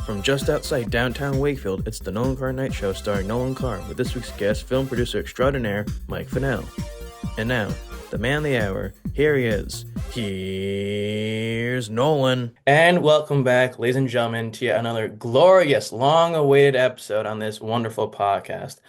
From just outside downtown Wakefield, it's the Nolan Car Night Show starring Nolan Carr with this week's guest, film producer extraordinaire Mike Finnell. And now, the man of the hour, here he is. Here's Nolan. And welcome back, ladies and gentlemen, to yet another glorious, long-awaited episode on this wonderful podcast.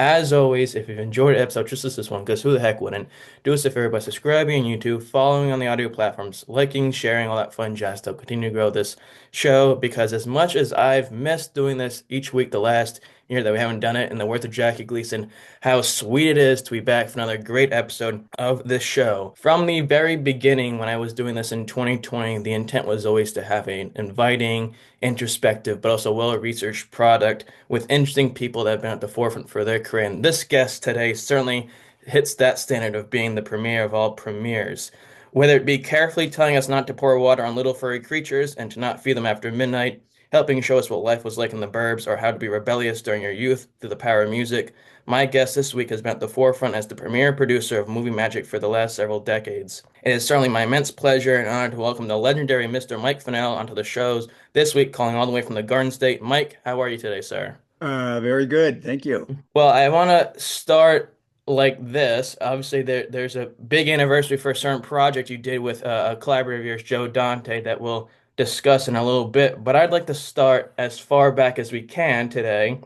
As always, if you've enjoyed the episode just as this one, because who the heck wouldn't, do us a favor by subscribing on YouTube, following on the audio platforms, liking, sharing, all that fun jazz to continue to grow this show, because as much as I've missed doing this each week the last year that we haven't done it, and the worth of Jackie Gleason, how sweet it is to be back for another great episode of this show. From the very beginning, when I was doing this in 2020, the intent was always to have an inviting, introspective, but also well-researched product with interesting people that have been at the forefront for their career. And this guest today certainly hits that standard of being the premier of all premieres. Whether it be carefully telling us not to pour water on little furry creatures and to not feed them after midnight, helping show us what life was like in the burbs or how to be rebellious during your youth through the power of music, my guest this week has been at the forefront as the premier producer of movie magic for the last several decades. It is certainly my immense pleasure and honor to welcome the legendary Mr. Mike Finnell onto the shows this week, calling all the way from the Garden State. Mike, how are you today, sir? Very good. Thank you. Well, I want to start like this. Obviously, there's a big anniversary for a certain project you did with a collaborator of yours, Joe Dante, that we'll discuss in a little bit. But I'd like to start as far back as we can today.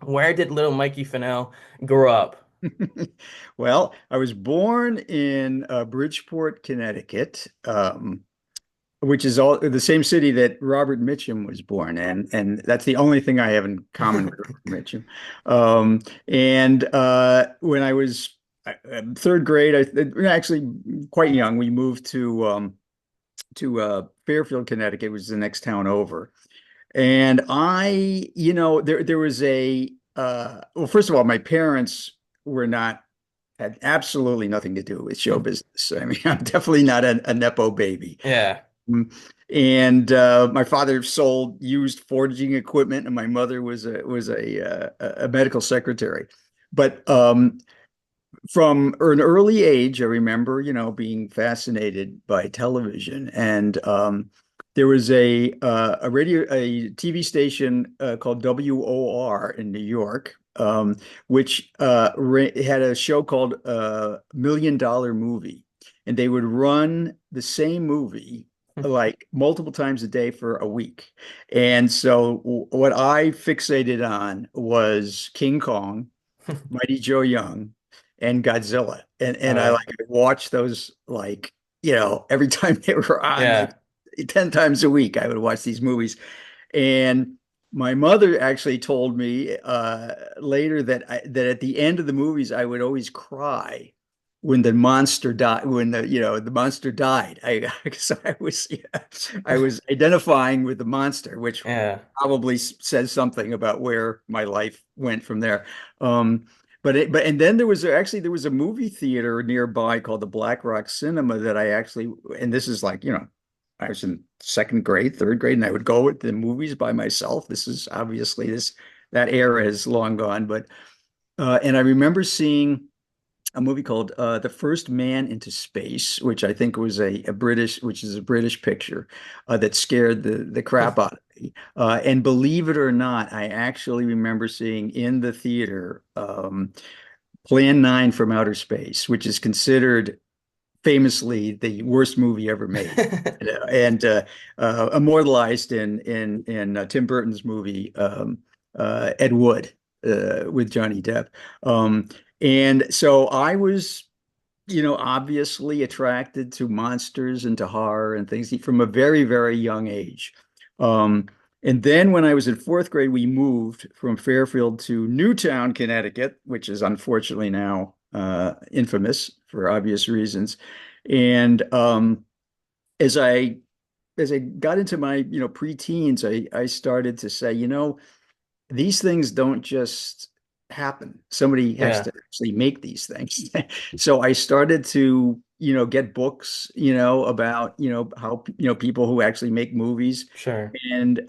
Where did little Mikey Finnell grow up? Well, I was born in Bridgeport, Connecticut, which is all the same city that Robert Mitchum was born in, and that's the only thing I have in common with Robert Mitchum. And when I was third grade, actually quite young, we moved to Fairfield, Connecticut, which is the next town over. And there was well, first of all, my parents were not had absolutely nothing to do with show business. I mean, I'm definitely not a Nepo baby. Yeah. And my father sold used forging equipment, and my mother was a medical secretary. But from an early age, I remember, being fascinated by television, and there was a TV station called WOR in New York, which had a show called Million Dollar Movie, and they would run the same movie like multiple times a day for a week. And so what I fixated on was King Kong, Mighty Joe Young, and Godzilla. And Oh I yeah. like watched those every time they were on, like Yeah. 10 times a week. I would watch these movies. And my mother actually told me later that at the end of the movies I would always cry when the monster died, when the monster died. Because I was identifying with the monster, which Yeah. probably says something about where my life went from there. And then there was a movie theater nearby called the Black Rock Cinema that and this is like, I was in second grade, third grade, and I would go with the movies by myself. This is obviously that era is long gone, but and I remember seeing a movie called The First Man into Space, which I think was which is a British picture that scared the crap out of me. And believe it or not, I actually remember seeing in the theater Plan 9 from Outer Space, which is considered famously the worst movie ever made, and immortalized in Tim Burton's movie Ed Wood with Johnny Depp. And so I was, obviously attracted to monsters and to horror and things from a very, very young age. Um, and then when I was in fourth grade, we moved from Fairfield to Newtown, Connecticut, which is unfortunately now infamous for obvious reasons. And as I as I got into my, preteens, I started to say, these things don't just happen. Somebody has Yeah. to actually make these things. So I started to, get books, about, how, people who actually make movies. Sure. And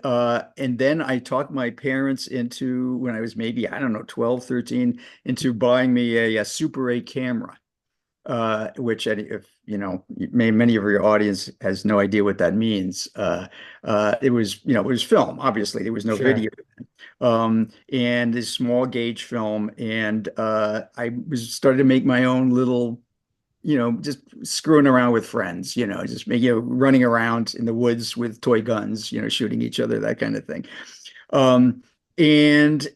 then I talked my parents into, when I was maybe, I don't know, 12, 13, into buying me a Super 8 camera. which if you know, many of your audience has no idea what that means. It was, it was film. Obviously, there was no Sure. video, and this small gauge film, and I was started to make my own little, just screwing around with friends, just making, running around in the woods with toy guns, shooting each other, that kind of thing. Um, and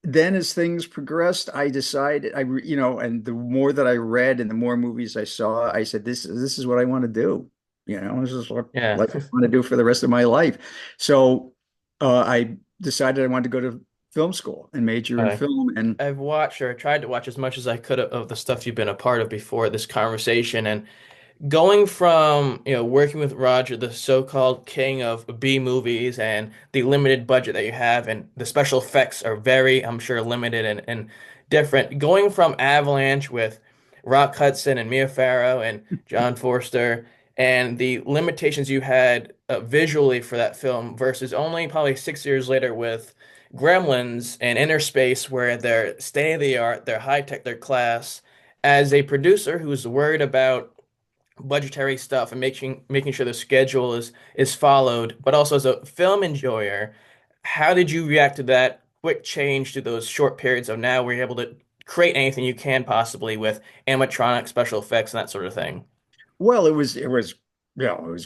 then as things progressed, I decided, and the more that I read and the more movies I saw, I said, this is what I want to do. This is Yeah. what I want to do for the rest of my life. So I decided I wanted to go to film school and major in Uh, film. And I've watched or tried to watch as much as I could of the stuff you've been a part of before this conversation, and going from, working with Roger, the so-called king of B movies, and the limited budget that you have, and the special effects are very, I'm sure, limited and different. Going from Avalanche with Rock Hudson and Mia Farrow and John Forster, and the limitations you had visually for that film versus only probably 6 years later with Gremlins and Innerspace, where they're state of the art, they're high tech, they're class. As a producer who's worried about budgetary stuff and making sure the schedule is followed, but also as a film enjoyer, how did you react to that quick change to those short periods of now where you're able to create anything you can possibly with animatronic special effects and that sort of thing? well, it was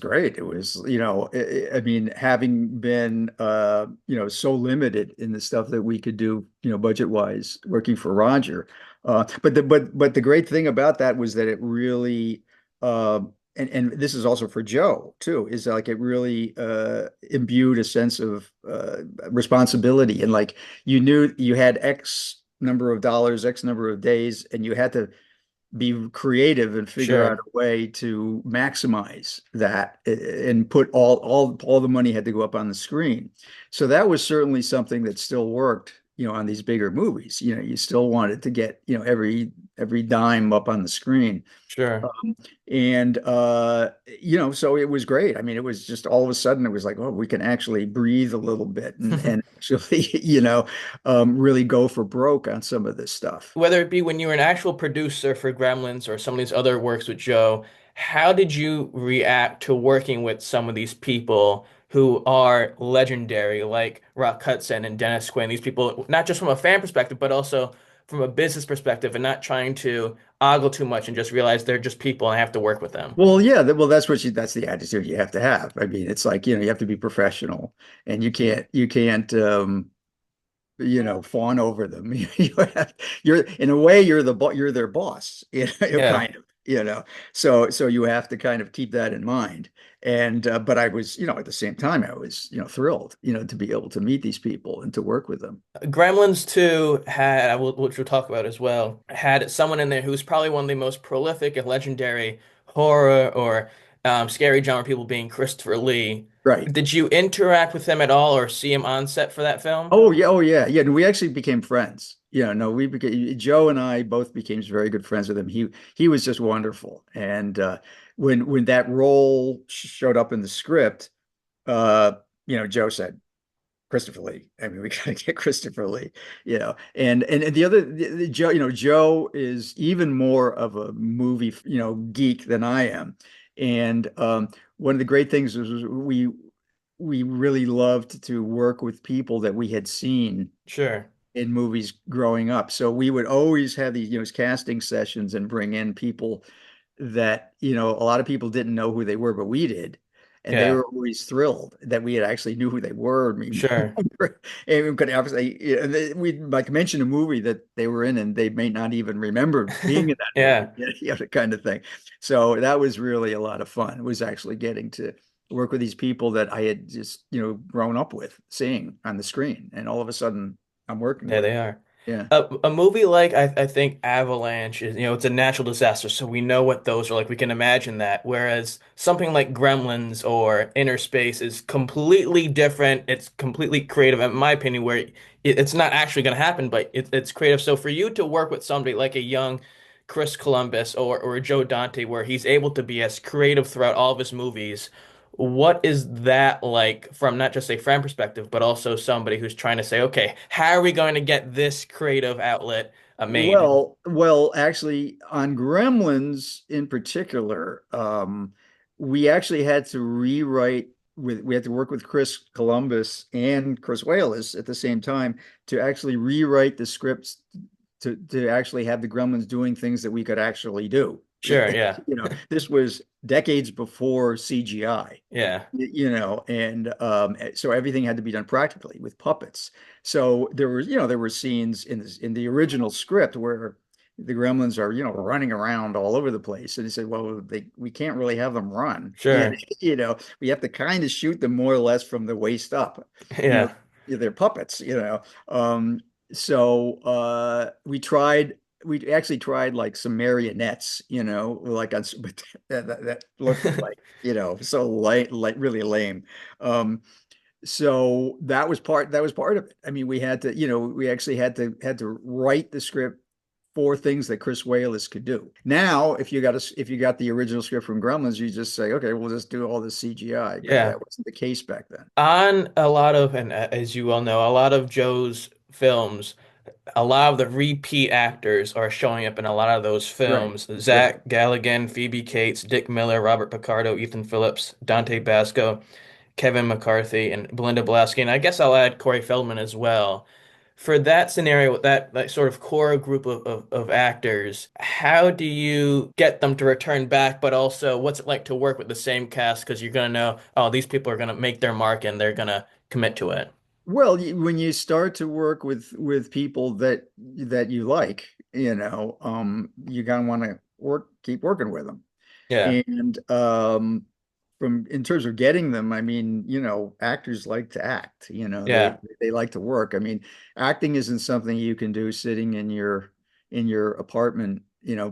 great. It was, I mean, having been, so limited in the stuff that we could do, budget wise, working for Roger. But the great thing about that was that it really, and this is also for Joe too, is like it really imbued a sense of responsibility, and like you knew you had X number of dollars, X number of days, and you had to be creative and figure out Sure, a way to maximize that, and put all the money had to go up on the screen. So that was certainly something that still worked, on these bigger movies. You still wanted to get, every dime up on the screen. sure. And so it was great. I mean, it was just all of a sudden it was like, oh, we can actually breathe a little bit, and actually, really go for broke on some of this stuff. Whether it be when you were an actual producer for Gremlins or some of these other works with Joe, how did you react to working with some of these people who are legendary, like Rock Hudson and Dennis Quinn? These people, not just from a fan perspective, but also from a business perspective, and not trying to ogle too much and just realize they're just people and I have to work with them. Well, yeah, well, that's the attitude you have to have. I mean, it's like, you have to be professional, and you can't, fawn over them. You're in a way, you're their boss, Yeah. kind of, so you have to kind of keep that in mind. And but I was, at the same time, I was, thrilled, to be able to meet these people and to work with them. Gremlins 2 had, which we'll talk about as well, had someone in there who's probably one of the most prolific and legendary horror or scary genre people being Christopher Lee. Right. Did you interact with him at all or see him on set for that film? Oh yeah, oh yeah, yeah. And we actually became friends. Yeah, no, we became, Joe and I both became very good friends with him. He was just wonderful. And when that role showed up in the script, uh, Joe said, Christopher Lee. I mean, we gotta get Christopher Lee, and the Joe, Joe is even more of a movie, geek than I am. And one of the great things was we really loved to work with people that we had seen Sure. in movies growing up. So we would always have these, casting sessions and bring in people that, a lot of people didn't know who they were, but we did. And they Yeah. were always thrilled that we had actually knew who they were. I mean, Sure. and we could obviously, we'd like mention a movie that they were in, and they may not even remember being in that movie, Yeah. the kind of thing. So that was really a lot of fun. It was actually getting to work with these people that I had just, grown up with seeing on the screen. And all of a sudden I'm working There with they them. are. Yeah. A movie like I think Avalanche is, it's a natural disaster, so we know what those are like. We can imagine that. Whereas something like Gremlins or Innerspace is completely different. It's completely creative, in my opinion, where it's not actually going to happen, but it's creative. So for you to work with somebody like a young Chris Columbus or a Joe Dante, where he's able to be as creative throughout all of his movies, What is that like from not just a friend perspective, but also somebody who's trying to say, okay, how are we going to get this creative outlet made? Actually, on Gremlins in particular, we actually had to rewrite we had to work with Chris Columbus and Chris Walas at the same time to actually rewrite the scripts to actually have the Gremlins doing things that we could actually do. Sure, yeah. This was decades before CGI, Yeah, and so everything had to be done practically with puppets. So there were scenes in the original script where the Gremlins are, running around all over the place, and he said, "Well, we can't really have them run. sure. We have to kind of shoot them more or less from the waist up. You know, Yeah. they're puppets. So we actually tried like some marionettes, like on, but that looked like, so light, really lame. Um, so that was part of it. I mean, we had to, we actually had to write the script for things that Chris Walas could do. Now, if you got the original script from Gremlins, you just say, okay, we'll just do all this CGI. But Yeah. that wasn't the case back then. On a lot of, and as you well know, a lot of Joe's films, a lot of the repeat actors are showing up in a lot of those Right, films. right. Zach Galligan, Phoebe Cates, Dick Miller, Robert Picardo, Ethan Phillips, Dante Basco, Kevin McCarthy, and Belinda Blasky. And I guess I'll add Corey Feldman as well. For that scenario, with that sort of core group of actors, how do you get them to return back? But also, what's it like to work with the same cast? Because you're going to know, oh, these people are going to make their mark and they're going to commit to it. Well, when you start to work with people that you like, you gotta want to keep working with them. Yeah, And from in terms of getting them, I mean, actors like to act, yeah, they like to work. I mean, acting isn't something you can do sitting in your apartment,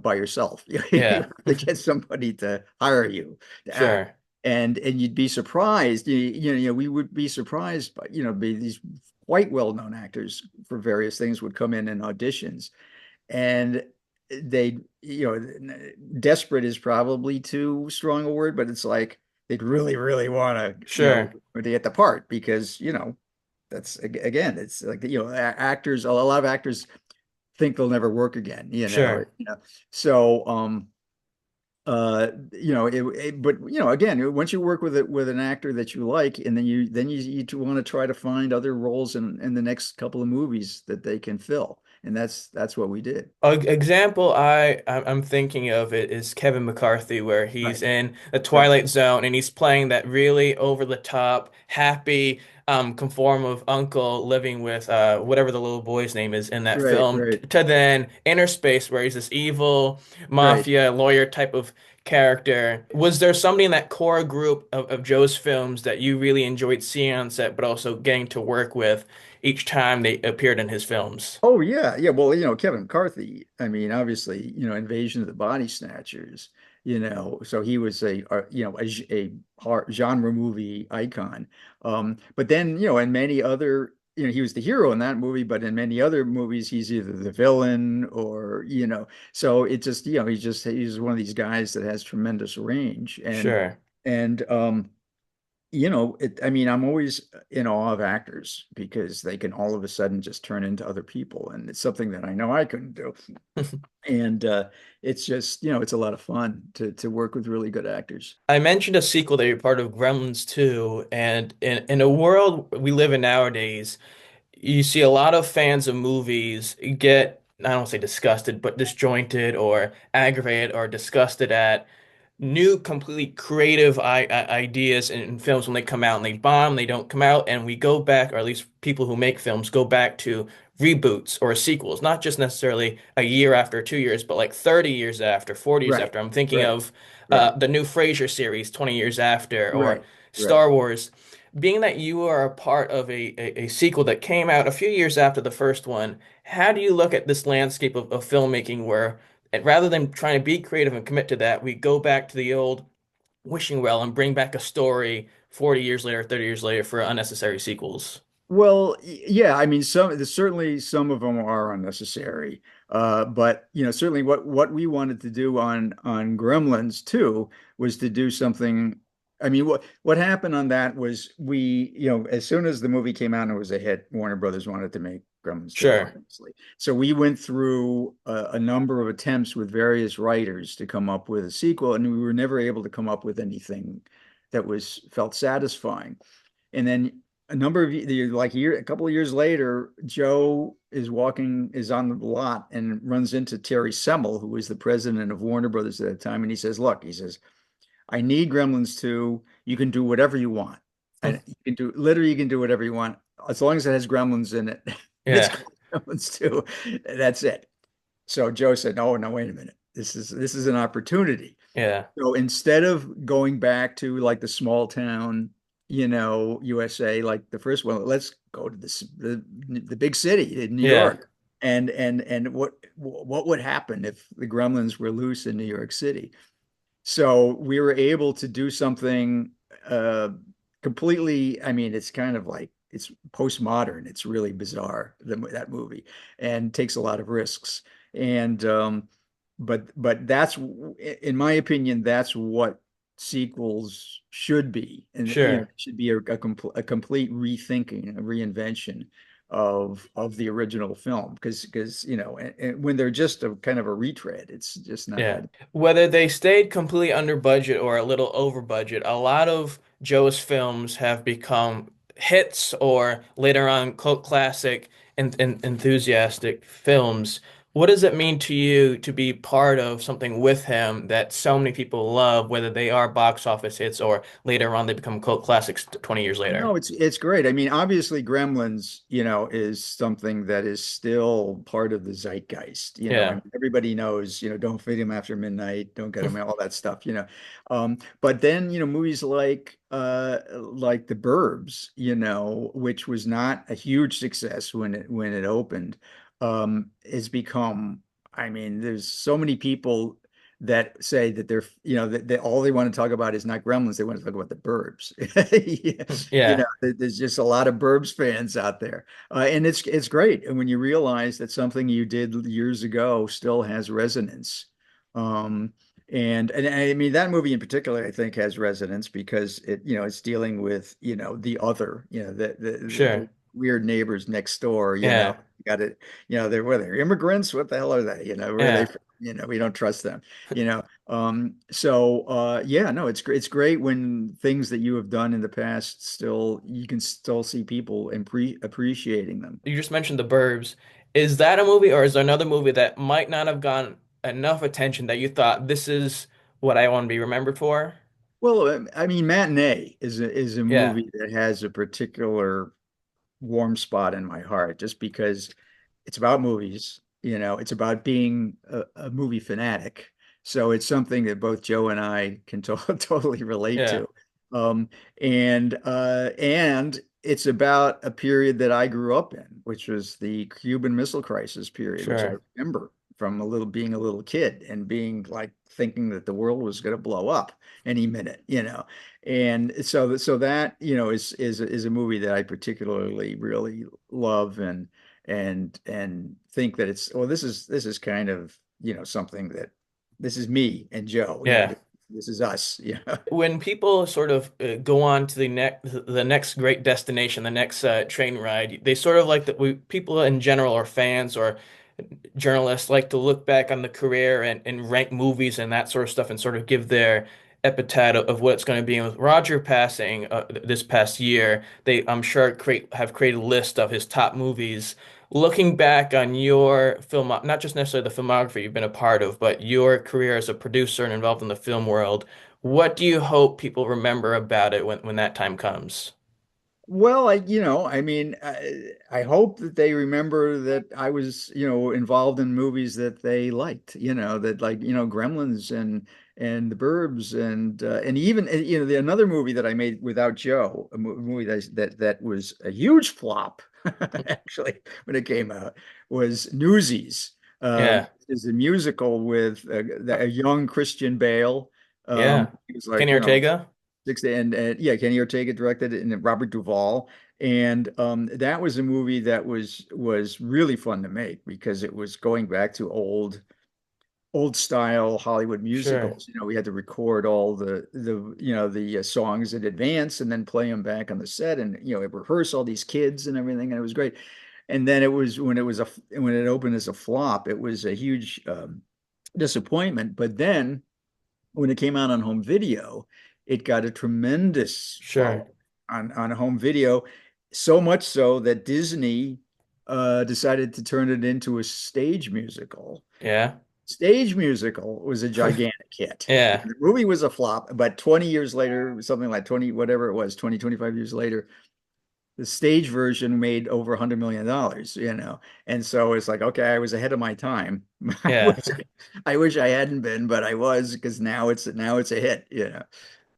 by yourself. You yeah, have to get somebody to hire you to act. sure, And you'd be surprised, we would be surprised by, be these quite well-known actors for various things would come in auditions, and they, desperate is probably too strong a word, but it's like they'd really, really want to, sure, to get the part because, that's again, it's like, actors, a lot of actors think they'll never work again, sure. so but again, once you work with an actor that you like, and then you want to try to find other roles in the next couple of movies that they can fill, and that's what we did. An example I'm thinking of it is Kevin McCarthy, where he's Right, in the right, Twilight Zone and he's playing that really over the top, happy, conform of uncle living with whatever the little boy's name is in that right, film, right, to then Innerspace, where he's this evil right. mafia lawyer type of character. Was there somebody in that core group of Joe's films that you really enjoyed seeing on set, but also getting to work with each time they appeared in his films? Oh yeah, yeah. Well, Kevin McCarthy. I mean, obviously, Invasion of the Body Snatchers. So he was a genre movie icon. But then, in many other, he was the hero in that movie, but in many other movies, he's either the villain or, so it just, he's one of these guys that has tremendous range, Sure. and I mean, I'm always in awe of actors because they can all of a sudden just turn into other people. And it's something that I know I couldn't do. And it's just, it's a lot of fun to work with really good actors. I mentioned a sequel that you're part of, Gremlins 2, and in a world we live in nowadays, you see a lot of fans of movies get, I don't say disgusted, but disjointed or aggravated or disgusted at new, completely creative ideas in films when they come out and they bomb, they don't come out, and we go back, or at least people who make films go back to reboots or sequels, not just necessarily a year after 2 years, but like 30 years after, 40 years Right, after. I'm thinking right, of right, the new Frasier series 20 years after, or right, right. Star Wars. Being that you are a part of a sequel that came out a few years after the first one, how do you look at this landscape of filmmaking where and rather than trying to be creative and commit to that, we go back to the old wishing well and bring back a story 40 years later, 30 years later for unnecessary sequels. Well, yeah, I mean, certainly some of them are unnecessary. But certainly what we wanted to do on Gremlins too was to do something I mean, what happened on that was as soon as the movie came out and it was a hit, Warner Brothers wanted to make Gremlins 2, Sure. obviously. So we went through a number of attempts with various writers to come up with a sequel, and we were never able to come up with anything that was felt satisfying. And then a number of a couple of years later, Joe is on the lot and runs into Terry Semel, who was the president of Warner Brothers at the time, and he says, "Look," he says, I need Gremlins 2. You can do whatever you want. And you can do whatever you want as long as it has Gremlins in it. It's Yeah. called Gremlins 2. That's it. So Joe said, "No, no, wait a minute. This is an opportunity." Yeah. So instead of going back to like the small town, USA, like the first one, let's go to the big city in New Yeah. York. And what would happen if the Gremlins were loose in New York City? So we were able to do something uh, completely. I mean, it's kind of like it's postmodern. It's really bizarre, that movie, and takes a lot of risks. And but that's, in my opinion, that's what sequels should be, and Sure. it should be a complete rethinking, a reinvention of the original film, because and when they're just a kind of a retread, it's just not Yeah. good. Whether they stayed completely under budget or a little over budget, a lot of Joe's films have become hits or later on cult classic and enthusiastic films. What does it mean to you to be part of something with him that so many people love, whether they are box office hits or later on they become cult classics 20 years later? No, it's great. I mean, obviously, Gremlins, is something that is still part of the zeitgeist. I Yeah. mean, everybody knows, don't feed him after midnight, don't get him all that stuff. But then, movies like The Burbs, which was not a huge success when it opened, has become. I mean, there's so many people that say that that all they want to talk about is not Gremlins, they want to talk about The Burbs. Yeah. There's just a lot of Burbs fans out there, and it's great. And when you realize that something you did years ago still has resonance, um, and I mean that movie in particular, I think has resonance because it's dealing with the other, the Sure. weird neighbors next door, Yeah. got it, they're immigrants. What the hell are they? Where are they Yeah. from? We don't trust them, yeah, no, it's great when things that you have done in the past still you can still see people and appreciating them. You just mentioned The Burbs. Is that a movie or is there another movie that might not have gotten enough attention that you thought this is what I want to be remembered for? Well, I mean, Matinee is a Yeah. movie that has a particular warm spot in my heart just because it's about movies, it's about being a movie fanatic. So it's something that both Joe and I can totally relate Yeah. to. Um, and it's about a period that I grew up in, which was the Cuban Missile Crisis period, which I Sure. remember from being a little kid and being like thinking that the world was going to blow up any minute. And so that, is a movie that I particularly really love and think that this is kind of, something that this is me and Joe, Yeah. this is us. When people sort of go on to the next great destination, the next train ride, they sort of like that we people in general or fans or journalists like to look back on the career and rank movies and that sort of stuff and sort of give their epitaph of what it's going to be. And with Roger passing this past year, they I'm sure have created a list of his top movies. Looking back on your film, not just necessarily the filmography you've been a part of, but your career as a producer and involved in the film world, what do you hope people remember about it when that time comes? Well, I mean, I hope that they remember that I was, involved in movies that they liked, that like, Gremlins and The Burbs and even another movie that I made without Joe, a movie that was a huge flop actually when it came out was Newsies. Yeah. Is a musical with a young Christian Bale. Yeah. He was like, Kenny Ortega? and yeah, Kenny Ortega directed it, and Robert Duvall, and that was a movie that was really fun to make because it was going back to old old style Hollywood Sure. musicals. We had to record all the songs in advance and then play them back on the set, and rehearse all these kids and everything, and it was great. And then when it opened as a flop, it was a huge disappointment. But then when it came out on home video, it got a tremendous Sure. follow on home video, so much so that Disney decided to turn it into a stage musical. Yeah. Stage musical was a gigantic hit. Yeah. The movie was a flop, but 20 years later, something like 20, whatever it was, 20, 25 years later, the stage version made over $100 million. And so it's like, okay, I was ahead of my time. I Yeah. wish I wish I hadn't been, but I was, because now it's a hit.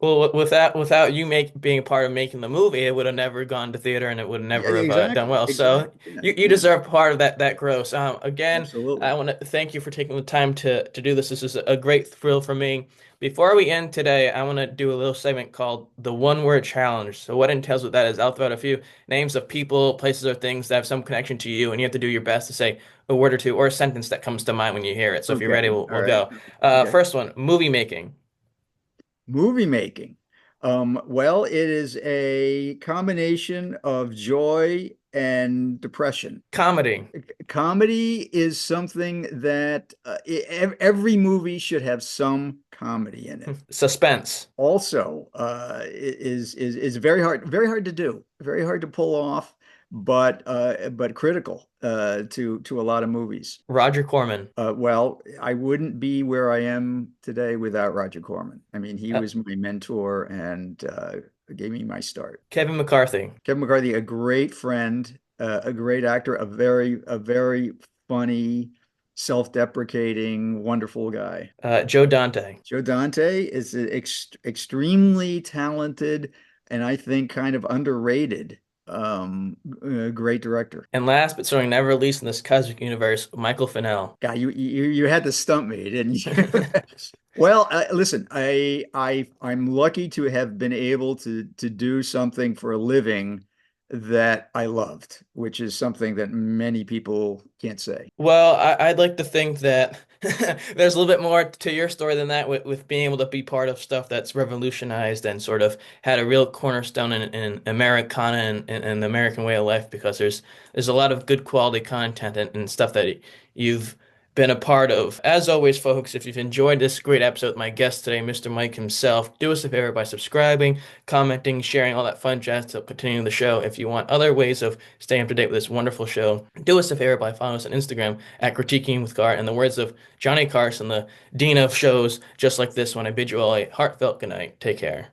Well, without you being part of making the movie, it would have never gone to theater and it would Yeah, never have done exactly. well. So Exactly. Yeah, you yeah, deserve part of that gross. Again, I absolutely. want to thank you for taking the time to do this. This is a great thrill for me. Before we end today, I want to do a little segment called the one word challenge. So what it entails with that is I'll throw out a few names of people, places, or things that have some connection to you, and you have to do your best to say a word or two or a sentence that comes to mind when you hear it. So if you're Okay. ready, we'll, All we'll right. go. Okay. First one, movie making, Movie making. Well, it is a combination of joy and depression. comedy, Comedy is something that every movie should have some comedy in it. suspense. Also, is very hard to do, very hard to pull off, but critical to a lot of movies. Roger Corman. Well, I wouldn't be where I am today without Roger Corman. I mean, he Uh, was my mentor and gave me my start. Kevin McCarthy. Kevin McCarthy, a great friend, a great actor, a very funny, self-deprecating, wonderful guy. Joe Dante. Joe Dante is an extremely talented and I think kind of underrated great director. And last but certainly never least in this cosmic universe, Michael Finnell. God, you had to stump me, didn't you? Well, listen, I'm lucky to have been able to do something for a living that I loved, which is something that many people can't say. Well, I'd like to think that there's a little bit more to your story than that with being able to be part of stuff that's revolutionized and sort of had a real cornerstone in Americana and the American way of life because there's a lot of good quality content and stuff that you've been a part of. As always, folks, if you've enjoyed this great episode with my guest today, Mr. Mike himself, do us a favor by subscribing, commenting, sharing, all that fun jazz to continue the show. If you want other ways of staying up to date with this wonderful show, do us a favor by following us on Instagram at Critiquing with Gar. In the words of Johnny Carson, the dean of shows just like this one, I bid you all a heartfelt good night. Take care.